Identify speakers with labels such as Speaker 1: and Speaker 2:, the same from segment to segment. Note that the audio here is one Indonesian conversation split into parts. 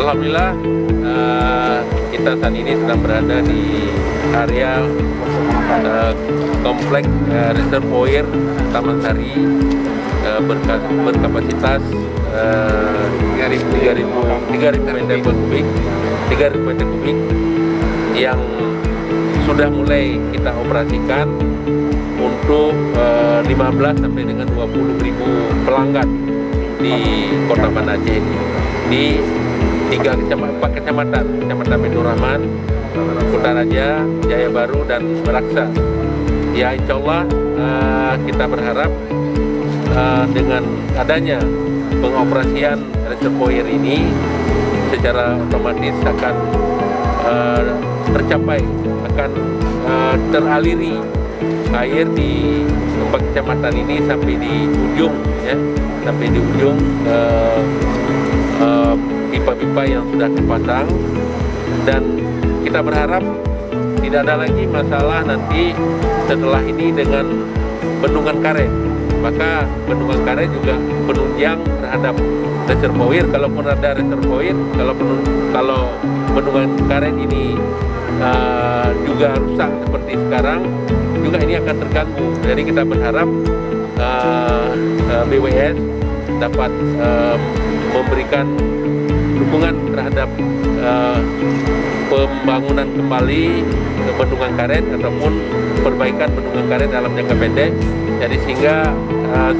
Speaker 1: Alhamdulillah kita saat ini sedang berada di area kompleks reservoir Taman Sari berkapasitas 3.000 meter kubik yang sudah mulai kita operasikan untuk 15 sampai dengan 20.000 pelanggan di Kota Banda Aceh ini, di 4 kecamatan, Kecamatan Bendul Rahman, Kutaraja, Jaya Baru, dan Meraksa. Ya, insya Allah kita berharap dengan adanya pengoperasian reservoir ini secara otomatis akan tercapai, akan teraliri air di 4 kecamatan ini sampai di ujung, ya, sampai di ujung pipa-pipa yang sudah terpasang, dan kita berharap tidak ada lagi masalah nanti setelah ini dengan bendungan karet. Maka bendungan karet juga penunjang terhadap reservoir. Kalaupun ada reservoir, kalau bendungan karet ini juga rusak seperti sekarang, juga ini akan terganggu. Jadi kita berharap BWS dapat memberikan dukungan terhadap pembangunan kembali bendungan karet ataupun perbaikan bendungan karet dalam jangka pendek. Jadi sehingga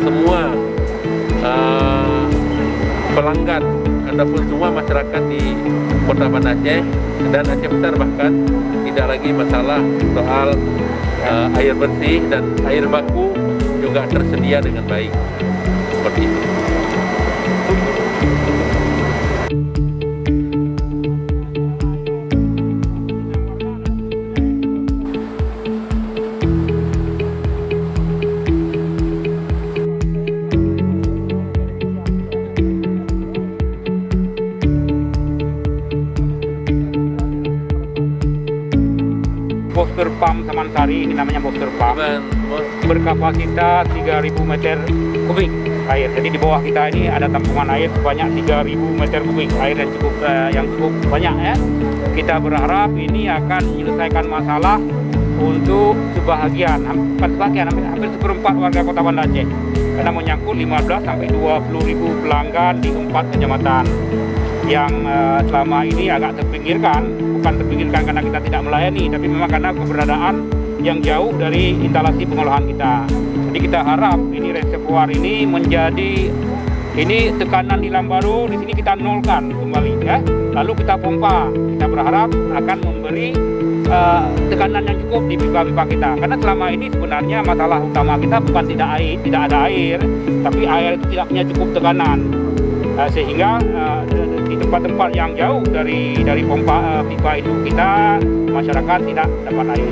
Speaker 1: semua pelanggan ataupun semua masyarakat di Kota Banda Aceh dan Aceh Besar bahkan tidak lagi masalah soal air bersih, dan air baku juga tersedia dengan baik. Seperti itu.
Speaker 2: Booster pump Taman Sari, ini namanya booster pump, berkapasitas 3.000 meter kubik air. Jadi di bawah kita ini ada tampungan air sebanyak 3.000 meter kubik air yang cukup banyak, ya. Kita berharap ini akan menyelesaikan masalah untuk sebahagian, hampir seperempat warga Kota Banda Aceh, karena menyangkut 15 sampai 20.000 pelanggan di 4 kecamatan yang selama ini agak terpinggirkan. Bukan terpinggirkan karena kita tidak melayani, tapi memang karena keberadaan yang jauh dari instalasi pengolahan kita. Jadi kita harap ini reservoir ini menjadi tekanan di Lambaru, di sini kita nolkan kembali, ya. Lalu kita pompa. Kita berharap akan memberi tekanan yang cukup di pipa-pipa kita. Karena selama ini sebenarnya masalah utama kita bukan tidak ada air, tapi air itu tidak punya cukup tekanan. Sehingga di tempat-tempat yang jauh dari pompa pipa itu masyarakat tidak dapat air.